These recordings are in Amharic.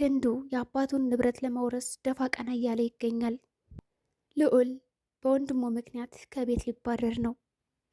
ክንዱ የአባቱን ንብረት ለመውረስ ደፋ ቀና እያለ ይገኛል። ልዑል በወንድሙ ምክንያት ከቤት ሊባረር ነው።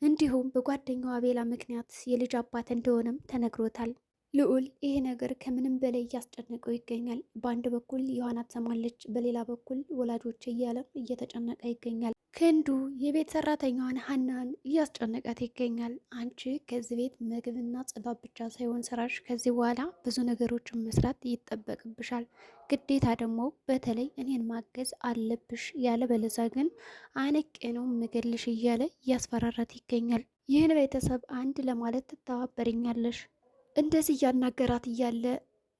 እንዲሁም በጓደኛው አቤላ ምክንያት የልጅ አባት እንደሆነም ተነግሮታል። ልዑል ይሄ ነገር ከምንም በላይ እያስጨነቀው ይገኛል። በአንድ በኩል ዮሐና ትሰማለች፣ በሌላ በኩል ወላጆች እያለም እየተጨነቀ ይገኛል። ክንዱ የቤት ሰራተኛዋን ሀናን እያስጨነቃት ይገኛል። አንቺ ከዚህ ቤት ምግብና ጽዳት ብቻ ሳይሆን ስራሽ ከዚህ በኋላ ብዙ ነገሮችን መስራት ይጠበቅብሻል። ግዴታ ደግሞ በተለይ እኔን ማገዝ አለብሽ፣ ያለበለዚያ ግን አንቄ ነው ምገልሽ እያለ እያስፈራራት ይገኛል። ይህን ቤተሰብ አንድ ለማለት ትተባበርኛለሽ? እንደዚህ እያናገራት እያለ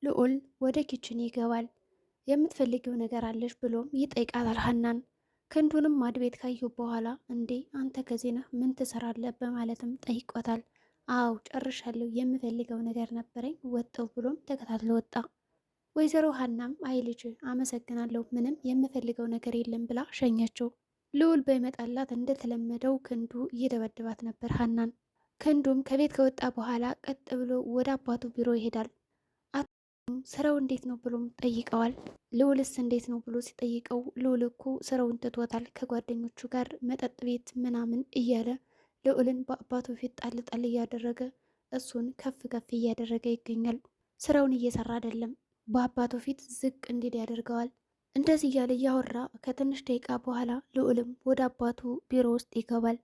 ልዑል ወደ ኪችን ይገባል። የምትፈልጊው ነገር አለሽ ብሎም ይጠይቃታል ሀናን። ክንዱንም ማድቤት ካየሁ በኋላ እንዴ አንተ ከዚህ ነህ ምን ትሰራለህ በማለትም ጠይቆታል። አው ጨርሻለሁ፣ የምፈልገው ነገር ነበረኝ ወጣው ብሎም ተከታትሎ ወጣ። ወይዘሮ ሀናም አይ ልጅ አመሰግናለሁ፣ ምንም የምፈልገው ነገር የለም ብላ ሸኘችው። ልዑል በይመጣላት እንደተለመደው ክንዱ እየደበደባት ነበር ሀናን። ክንዱም ከቤት ከወጣ በኋላ ቀጥ ብሎ ወደ አባቱ ቢሮ ይሄዳል። ስራው እንዴት ነው ብሎም ጠይቀዋል። ልዑልስ እንዴት ነው ብሎ ሲጠይቀው ልዑል እኮ ስራውን ትቶታል፣ ከጓደኞቹ ጋር መጠጥ ቤት ምናምን እያለ ልዑልን በአባቱ ፊት ጣል ጣል እያደረገ እሱን ከፍ ከፍ እያደረገ ይገኛል። ስራውን እየሰራ አይደለም፣ በአባቱ ፊት ዝቅ እንዲል ያደርገዋል። እንደዚህ እያለ እያወራ ከትንሽ ደቂቃ በኋላ ልዑልም ወደ አባቱ ቢሮ ውስጥ ይገባል።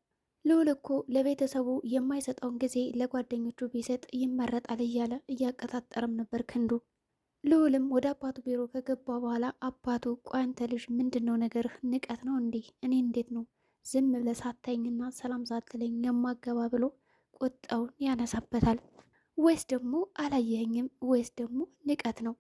ልዑል እኮ ለቤተሰቡ የማይሰጠውን ጊዜ ለጓደኞቹ ቢሰጥ ይመረጣል እያለ እያቀጣጠረም ነበር ክንዱ። ልዑልም ወደ አባቱ ቢሮ ከገባ በኋላ አባቱ ቆይ አንተ ልጅ ምንድን ነው ነገርህ? ንቀት ነው እንዴ? እኔ እንዴት ነው ዝም ብለህ ሳታይኝና ሰላም ሳትለኝ የማገባ ብሎ ቁጣውን ያነሳበታል። ወይስ ደግሞ አላየኸኝም? ወይስ ደግሞ ንቀት ነው?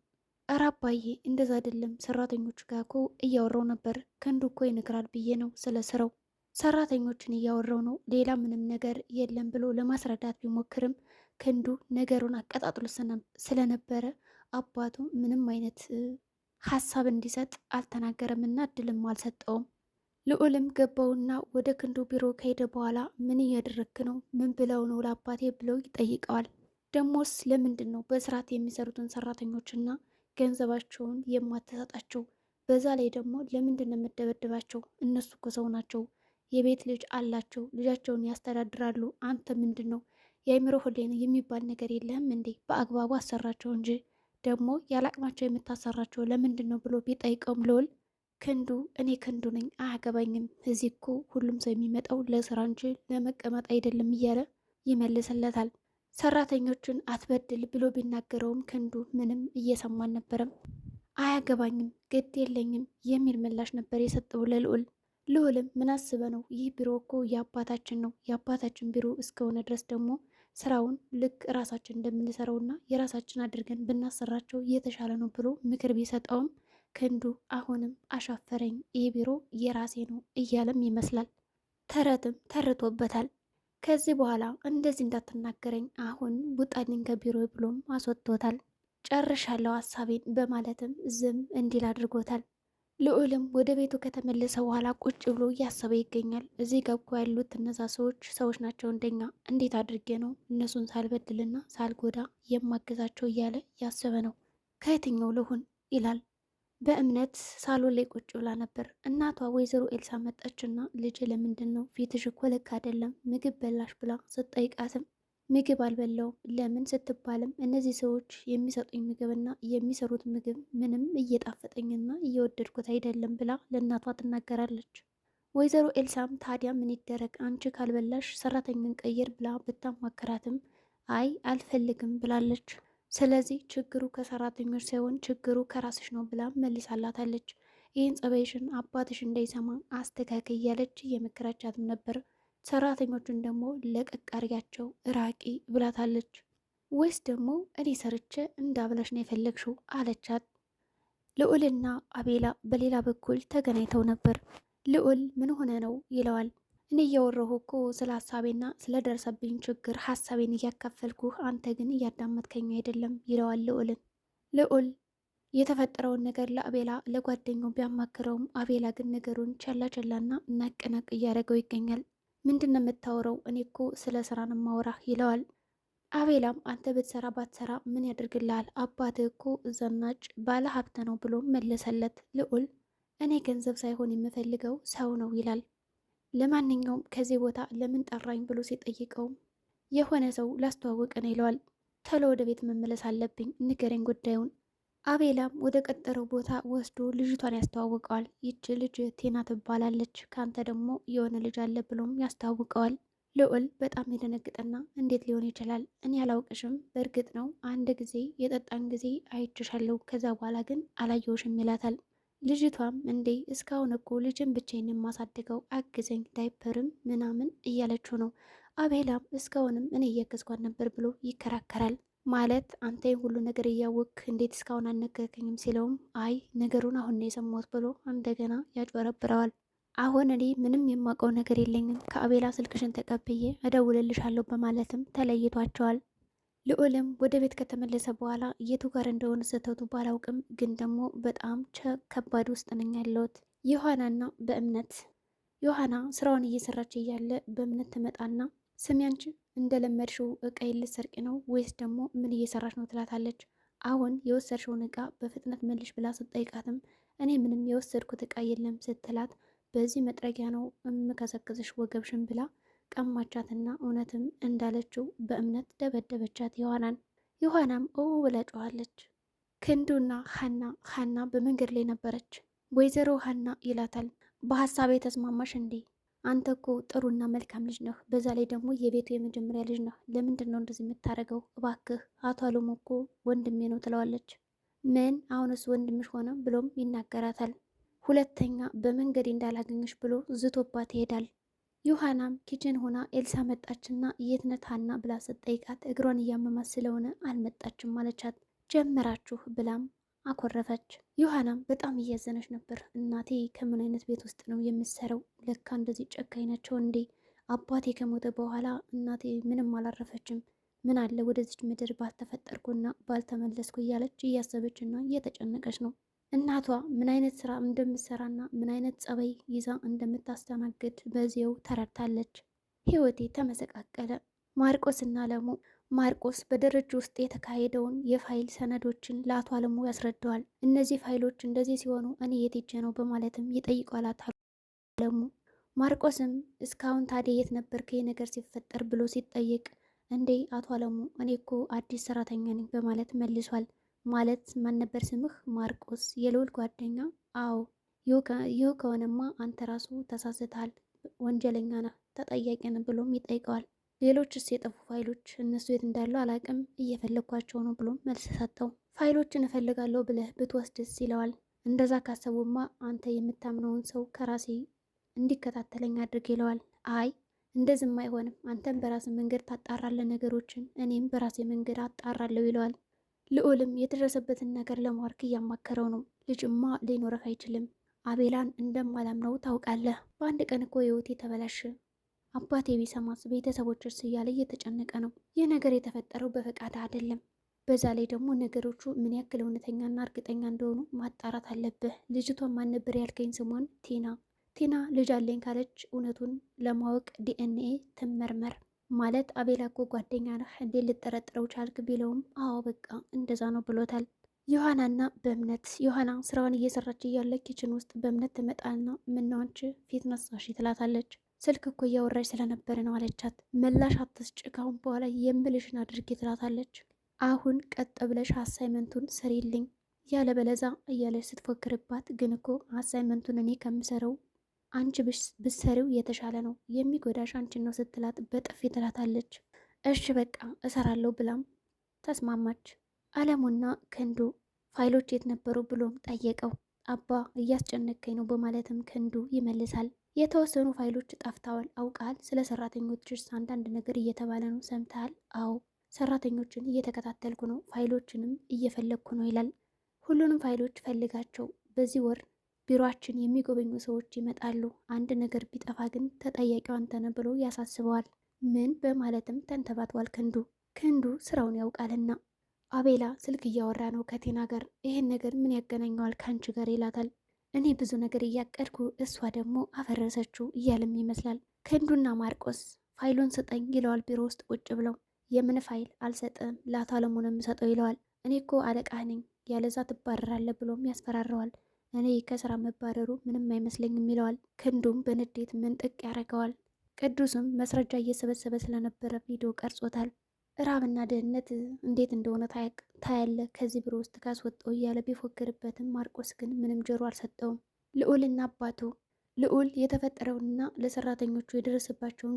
እረ አባዬ እንደዛ አይደለም፣ ሰራተኞቹ ጋር እኮ እያወራው ነበር፣ ክንዱ እኮ ይነግራል ብዬ ነው ስለ ስራው ሰራተኞችን እያወራው ነው፣ ሌላ ምንም ነገር የለም ብሎ ለማስረዳት ቢሞክርም ክንዱ ነገሩን አቀጣጥሎ ስለነበረ አባቱ ምንም አይነት ሀሳብ እንዲሰጥ አልተናገረምና እድልም አልሰጠውም። ልዑልም ገባውና ወደ ክንዱ ቢሮ ከሄደ በኋላ ምን እያደረክ ነው? ምን ብለው ነው ለአባቴ ብለው ይጠይቀዋል። ደሞስ ለምንድን ነው በስርዓት የሚሰሩትን ሰራተኞችና ገንዘባቸውን የማትሰጣቸው? በዛ ላይ ደግሞ ለምንድን ነው የምደበድባቸው? እነሱ እኮ ሰው ናቸው፣ የቤት ልጅ አላቸው፣ ልጃቸውን ያስተዳድራሉ። አንተ ምንድን ነው የአእምሮ ህሊና የሚባል ነገር የለህም እንዴ? በአግባቡ አሰራቸው እንጂ ደግሞ ያላቅማቸው የምታሰራቸው ለምንድን ነው ብሎ ቢጠይቀውም ልዑል ክንዱ እኔ ክንዱ ነኝ አያገባኝም፣ እዚህ እኮ ሁሉም ሰው የሚመጣው ለስራ እንጂ ለመቀመጥ አይደለም እያለ ይመልስለታል። ሰራተኞችን አትበድል ብሎ ቢናገረውም ክንዱ ምንም እየሰማ አልነበረም። አያገባኝም፣ ግድ የለኝም የሚል ምላሽ ነበር የሰጠው ለልዑል። ልዑልም ምን አስበ ነው? ይህ ቢሮ እኮ የአባታችን ነው፣ የአባታችን ቢሮ እስከሆነ ድረስ ደግሞ ስራውን ልክ ራሳችን እንደምንሰራውና የራሳችን አድርገን ብናሰራቸው የተሻለ ነው ብሎ ምክር ቢሰጠውም ክንዱ አሁንም አሻፈረኝ፣ ይህ ቢሮ የራሴ ነው እያለም ይመስላል። ተረትም ተርቶበታል። ከዚህ በኋላ እንደዚህ እንዳትናገረኝ፣ አሁን ውጣልኝ ከቢሮ ብሎም አስወጥቶታል። ጨርሻለሁ ሀሳቤን በማለትም ዝም እንዲል አድርጎታል። ልዑልም ወደ ቤቱ ከተመለሰ በኋላ ቁጭ ብሎ እያሰበ ይገኛል። እዚህ ገብኮ ያሉት እነዛ ሰዎች ናቸው እንደኛ፣ እንዴት አድርጌ ነው እነሱን ሳልበድልና ሳልጎዳ የማገዛቸው እያለ ያሰበ ነው። ከየትኛው ልሁን ይላል። በእምነት ሳሎን ላይ ቁጭ ብላ ነበር። እናቷ ወይዘሮ ኤልሳ መጣችና ልጅ ለምንድን ነው ፊትሽ እኮ ልክ አይደለም ምግብ በላሽ ብላ ስትጠይቃትም ምግብ አልበላውም ለምን ስትባልም እነዚህ ሰዎች የሚሰጡኝ ምግብና የሚሰሩት ምግብ ምንም እየጣፈጠኝና እየወደድኩት አይደለም ብላ ለእናቷ ትናገራለች። ወይዘሮ ኤልሳም ታዲያ ምን ይደረግ አንቺ ካልበላሽ ሰራተኛን ቀይር ብላ ብታማከራትም አይ አልፈልግም ብላለች። ስለዚህ ችግሩ ከሰራተኞች ሳይሆን ችግሩ ከራስሽ ነው ብላ መልሳላታለች። ይህን ጸባይሽን አባትሽ እንዳይሰማ አስተካከይ እያለች እየመከረቻትም ነበር። ሰራተኞቹን ደግሞ ለቀቅ አርጊያቸው ራቂ ብላታለች። ወይስ ደግሞ እኔ ሰርቼ እንዳብላሽ ነው የፈለግሽው አለቻት። ልዑልና አቤላ በሌላ በኩል ተገናኝተው ነበር። ልዑል ምን ሆነ ነው ይለዋል። እኔ እያወራሁ እኮ ስለ ሀሳቤና ስለደረሰብኝ ችግር ሀሳቤን እያካፈልኩህ፣ አንተ ግን እያዳመጥከኝ አይደለም ይለዋል ልዑልን። ልዑል የተፈጠረውን ነገር ለአቤላ ለጓደኛው ቢያማክረውም አቤላ ግን ነገሩን ቸላ ቸላና ናቅ እያደረገው ይገኛል። ምንድን ነው የምታወራው? እኔ እኮ ስለ ስራ ነው የማወራህ ይለዋል። አቤላም አንተ ብትሰራ ባትሰራ ምን ያደርግልሃል? አባትህ እኮ ዘናጭ ባለ ሀብት ነው ብሎ መለሰለት። ልዑል እኔ ገንዘብ ሳይሆን የምፈልገው ሰው ነው ይላል። ለማንኛውም ከዚህ ቦታ ለምን ጠራኝ ብሎ ሲጠይቀውም የሆነ ሰው ላስተዋውቅ ነው ይለዋል። ቶሎ ወደ ቤት መመለስ አለብኝ፣ ንገረኝ ጉዳዩን። አቤላም ወደ ቀጠረው ቦታ ወስዶ ልጅቷን ያስተዋውቀዋል። ይች ልጅ ቴና ትባላለች፣ ከአንተ ደግሞ የሆነ ልጅ አለ ብሎም ያስተዋውቀዋል። ልዑል በጣም የደነግጠና እንዴት ሊሆን ይችላል? እኔ አላውቅሽም። በእርግጥ ነው አንድ ጊዜ የጠጣን ጊዜ አይችሻለሁ፣ ከዛ በኋላ ግን አላየውሽም ይላታል። ልጅቷም እንዴ እስካሁን እኮ ልጅን ብቻዬን የማሳድገው አግዘኝ፣ ዳይፐርም ምናምን እያለችው ነው። አቤላም እስካሁንም እኔ እያገዝኳት ነበር ብሎ ይከራከራል። ማለት አንተ ሁሉ ነገር እያወቅክ እንዴት እስካሁን አልነገርከኝም ሲለውም አይ ነገሩን አሁን ነው የሰማሁት ብሎ እንደገና ያጭበረብረዋል። አሁን እኔ ምንም የማውቀው ነገር የለኝም፣ ከአቤላ ስልክሽን ተቀብዬ እደውልልሻለሁ በማለትም ተለይቷቸዋል። ልዑልም ወደ ቤት ከተመለሰ በኋላ የቱ ጋር እንደሆነ ስህተቱ ባላውቅም ግን ደግሞ በጣም ከባድ ውስጥ ነኝ ያለሁት። ዮሐናና በእምነት ዮሐና ስራውን እየሰራች እያለ በእምነት ትመጣና ስሚ አንቺ እንደለመድሽው እቃዬን ልትሰርቂ ነው ወይስ ደግሞ ምን እየሰራች ነው ትላታለች። አሁን የወሰድሽውን እቃ በፍጥነት መልሽ ብላ ስትጠይቃትም እኔ ምንም የወሰድኩት እቃ የለም ስትላት በዚህ መጥረጊያ ነው እምከሰከስሽ ወገብሽን ብላ ቀማቻትና እውነትም እንዳለችው በእምነት ደበደበቻት ዮሐናን። ዮሐናም ብላ ጮኋለች። ክንዱና ሀና በመንገድ ላይ ነበረች። ወይዘሮ ሀና ይላታል። በሀሳቤ ተስማማሽ እንዴ? አንተ እኮ ጥሩና መልካም ልጅ ነህ፣ በዛ ላይ ደግሞ የቤቱ የመጀመሪያ ልጅ ነህ። ለምንድን ነው እንደዚህ የምታደርገው? እባክህ አቶ አለሙ እኮ ወንድሜ ነው ትለዋለች። ምን አሁንስ ወንድምሽ ሆነ ብሎም ይናገራታል። ሁለተኛ በመንገድ እንዳላገኘሽ ብሎ ዝቶባት ይሄዳል። ዮሐናም ኪችን ሆና ኤልሳ መጣችና የት ነህ ሀና ብላ ስትጠይቃት እግሯን እያመማት ስለሆነ አልመጣችም አለቻት። ጀመራችሁ ብላም አኮረፈች። ዮሐናም በጣም እያዘነች ነበር። እናቴ ከምን አይነት ቤት ውስጥ ነው የምትሰራው? ለካ እንደዚህ ጨካኝ ናቸው እንዴ? አባቴ ከሞተ በኋላ እናቴ ምንም አላረፈችም። ምን አለ ወደዚች ምድር ባልተፈጠርኩና ባልተመለስኩ እያለች እያሰበችና እየተጨነቀች ነው። እናቷ ምን አይነት ስራ እንደምትሰራና ምን አይነት ጸባይ ይዛ እንደምታስተናግድ በዚያው ተረድታለች። ህይወቴ ተመሰቃቀለ። ማርቆስና አለሙ ማርቆስ በደረጃ ውስጥ የተካሄደውን የፋይል ሰነዶችን ለአቶ አለሙ ያስረዳዋል። እነዚህ ፋይሎች እንደዚህ ሲሆኑ እኔ የት ሄጄ ነው በማለትም ይጠይቋል አቶ አለሙ። ማርቆስም እስካሁን ታዲያ የት ነበርክ ይህ ነገር ሲፈጠር ብሎ ሲጠይቅ እንዴ አቶ አለሙ እኔ እኮ አዲስ ሰራተኛ ነኝ በማለት መልሷል። ማለት ማን ነበር ስምህ? ማርቆስ የልዑል ጓደኛ? አዎ። ይህ ከሆነማ አንተ ራሱ ተሳስተሃል፣ ወንጀለኛ ነህ፣ ተጠያቂ ነህ ብሎም ይጠይቀዋል። ሌሎችስ የጠፉ ፋይሎች እነሱ የት እንዳሉ አላቅም፣ እየፈለግኳቸው ነው ብሎም መልስ ሰጠው። ፋይሎችን እፈልጋለሁ ብለህ ብትወስድስ ይለዋል። እንደዛ ካሰቡማ አንተ የምታምነውን ሰው ከራሴ እንዲከታተለኝ አድርግ ይለዋል። አይ እንደዝም አይሆንም፣ አንተም በራስ መንገድ ታጣራለህ ነገሮችን፣ እኔም በራሴ መንገድ አጣራለሁ ይለዋል። ልዑልም የደረሰበትን ነገር ለማወቅ እያማከረው ነው። ልጅማ ሊኖረህ አይችልም፣ አቤላን እንደማላምነው ታውቃለህ። በአንድ ቀን እኮ ህይወቴ ተበላሸ፣ አባቴ ቢሰማስ ቤተሰቦችስ እያለ እየተጨነቀ ነው። ይህ ነገር የተፈጠረው በፈቃድ አይደለም። በዛ ላይ ደግሞ ነገሮቹ ምን ያክል እውነተኛና እርግጠኛ እንደሆኑ ማጣራት አለብህ። ልጅቷን ማን ነበር ያልከኝ? ስሟን ቲና ልጅ አለኝ ካለች እውነቱን ለማወቅ ዲኤንኤ ትመርመር። ማለት አቤላ እኮ ጓደኛ ነህ እንዴት ልጠረጥረው ቻልክ ቢለውም አዎ በቃ እንደዛ ነው ብሎታል። ዮሐናና በእምነት ዮሐና ስራዋን እየሰራች እያለ ኪችን ውስጥ በእምነት ትመጣና ምነው አንቺ ፊት ነሳሽ ትላታለች። ስልክ እኮ እያወራች ስለነበረ ነው አለቻት። ምላሽ አትስጭ፣ ካሁን በኋላ የምልሽን አድርጌ ትላታለች። አሁን ቀጥ ብለሽ አሳይመንቱን ስሪልኝ ያለበለዛ እያለች ስትፎክርባት፣ ግን እኮ አሳይመንቱን እኔ ከምሰረው አንቺ ብሰሪው የተሻለ ነው፣ የሚጎዳሽ አንቺን ነው ስትላት በጥፊ ትላታለች። እሺ በቃ እሰራለሁ ብላም ተስማማች። አለሙና ክንዱ ፋይሎች የት ነበሩ ብሎም ጠየቀው። አባ እያስጨነቀኝ ነው በማለትም ክንዱ ይመልሳል። የተወሰኑ ፋይሎች ጠፍተዋል አውቃል። ስለ ሰራተኞችስ አንዳንድ ነገር እየተባለ ነው ሰምተሃል? አዎ ሰራተኞችን እየተከታተልኩ ነው፣ ፋይሎችንም እየፈለግኩ ነው ይላል። ሁሉንም ፋይሎች ፈልጋቸው፣ በዚህ ወር ቢሮአችን የሚጎበኙ ሰዎች ይመጣሉ። አንድ ነገር ቢጠፋ ግን ተጠያቂው አንተ ነህ ብሎ ያሳስበዋል። ምን በማለትም ተንተባቷል ክንዱ ስራውን ያውቃልና። አቤላ ስልክ እያወራ ነው ከቴና ጋር። ይህን ነገር ምን ያገናኘዋል ከአንቺ ጋር ይላታል። እኔ ብዙ ነገር እያቀድኩ እሷ ደግሞ አፈረሰችው እያለም ይመስላል። ክንዱና ማርቆስ ፋይሉን ስጠኝ ይለዋል ቢሮ ውስጥ ቁጭ ብለው። የምን ፋይል አልሰጥም፣ ለአቶ አለሙ ነው የምሰጠው ይለዋል። እኔ እኮ አለቃህ ነኝ ያለዛ ትባረራለህ ብሎም ያስፈራረዋል። እኔ ከስራ መባረሩ ምንም አይመስለኝም ይለዋል። ክንዱም በንዴት ምንጥቅ ያደርገዋል። ቅዱስም መስረጃ እየሰበሰበ ስለነበረ ቪዲዮ ቀርጾታል። ራብና ድህነት እንዴት እንደሆነ ታያለ ከዚህ ቢሮ ውስጥ ካስወጣው እያለ ቢፎክርበትም ማርቆስ ግን ምንም ጆሮ አልሰጠውም። ልዑልና አባቱ ልዑል የተፈጠረውንና ለሰራተኞቹ የደረሰባቸውን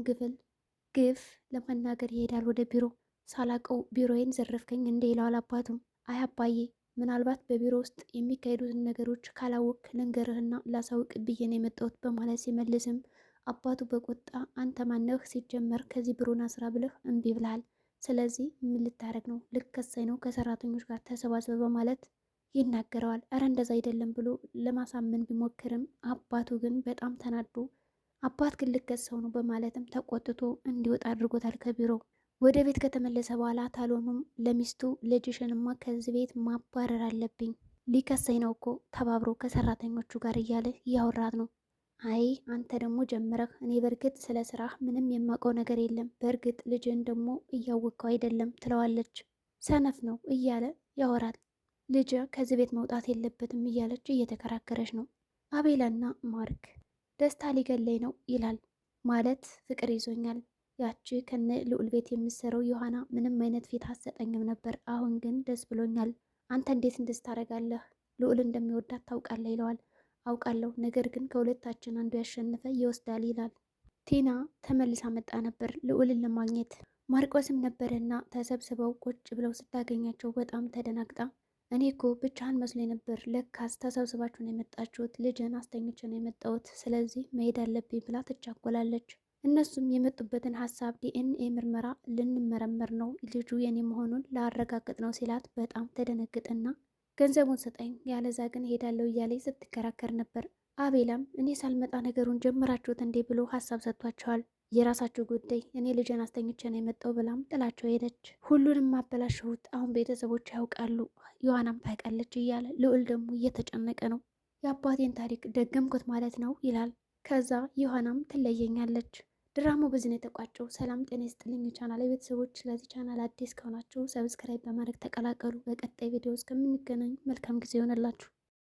ግፍ ለመናገር ይሄዳል ወደ ቢሮ። ሳላቀው ቢሮዬን ዘረፍከኝ እንደ ይለዋል አባቱም። አይ አባዬ ምናልባት በቢሮ ውስጥ የሚካሄዱትን ነገሮች ካላወቅ ልንገርህና ላሳውቅ ብዬ ነው የመጣሁት በማለት ሲመልስም አባቱ በቁጣ አንተ ማነህ ሲጀመር ከዚህ ቢሮና ስራ ብለህ እምቢ ብልሃል። ስለዚህ ምን ልታደርግ ነው? ልከሰኝ ነው ከሰራተኞች ጋር ተሰባስበ በማለት ይናገረዋል። እረ እንደዛ አይደለም ብሎ ለማሳመን ቢሞክርም አባቱ ግን በጣም ተናዶ አባት ግን ልከሰው ነው በማለትም ተቆጥቶ እንዲወጣ አድርጎታል ከቢሮው። ወደ ቤት ከተመለሰ በኋላ ታሎምም ለሚስቱ ልጅሽንማ ከዚህ ቤት ማባረር አለብኝ፣ ሊከሰኝ ነው እኮ ተባብሮ ከሰራተኞቹ ጋር እያለ እያወራት ነው። አይ አንተ ደግሞ ጀምረህ፣ እኔ በእርግጥ ስለ ስራህ ምንም የማውቀው ነገር የለም፣ በእርግጥ ልጅን ደግሞ እያወቅከው አይደለም ትለዋለች። ሰነፍ ነው እያለ ያወራል። ልጅ ከዚህ ቤት መውጣት የለበትም እያለች እየተከራከረች ነው። አቤላና ማርክ ደስታ ሊገለኝ ነው ይላል። ማለት ፍቅር ይዞኛል፣ ያቺ ከነ ልዑል ቤት የምትሰራው ዮሐና ምንም አይነት ፊት አትሰጠኝም ነበር፣ አሁን ግን ደስ ብሎኛል። አንተ እንዴት እንደዚህ ታደርጋለህ? ልዑል እንደሚወዳት ታውቃለህ ይለዋል። አውቃለሁ፣ ነገር ግን ከሁለታችን አንዱ ያሸነፈ ይወስዳል ይላል። ቲና ተመልሳ መጣ ነበር ልዑልን ለማግኘት። ማርቆስም ነበረና ተሰብስበው ቁጭ ብለው ስታገኛቸው በጣም ተደናግጣ እኔ እኮ ብቻህን መስሎኝ ነበር፣ ለካስ ተሰብስባችሁ ነው የመጣችሁት፣ ልጅን አስተኝቼ ነው የመጣሁት፣ ስለዚህ መሄድ አለብኝ ብላ ትቻኮላለች። እነሱም የመጡበትን ሀሳብ ዲኤንኤ ምርመራ ልንመረመር ነው፣ ልጁ የኔ መሆኑን ላረጋግጥ ነው ሲላት በጣም ተደነግጥና ገንዘቡን ስጠኝ ያለዛ ግን ሄዳለሁ እያለች ስትከራከር ነበር። አቤላም እኔ ሳልመጣ ነገሩን ጀምራችሁት እንዴ ብሎ ሀሳብ ሰጥቷቸዋል። የራሳችሁ ጉዳይ፣ እኔ ልጅን አስተኝቼ ነው የመጣው ብላም ጥላቸው ሄደች። ሁሉንም አበላሸሁት፣ አሁን ቤተሰቦች ያውቃሉ፣ ዮሐናም ታውቃለች እያለ ልዑል ደግሞ እየተጨነቀ ነው። የአባቴን ታሪክ ደገምኩት ማለት ነው ይላል። ከዛ ዮሐናም ትለየኛለች። ድራማው በዚህ ነው የተቋጨው። ሰላም ጤና ይስጥልኝ የቻናል ቤተሰቦች። ስለዚህ ቻናል አዲስ ከሆናችሁ ሰብስክራይብ በማድረግ ተቀላቀሉ። በቀጣይ ቪዲዮ እስከምንገናኝ መልካም ጊዜ ይሆንላችሁ።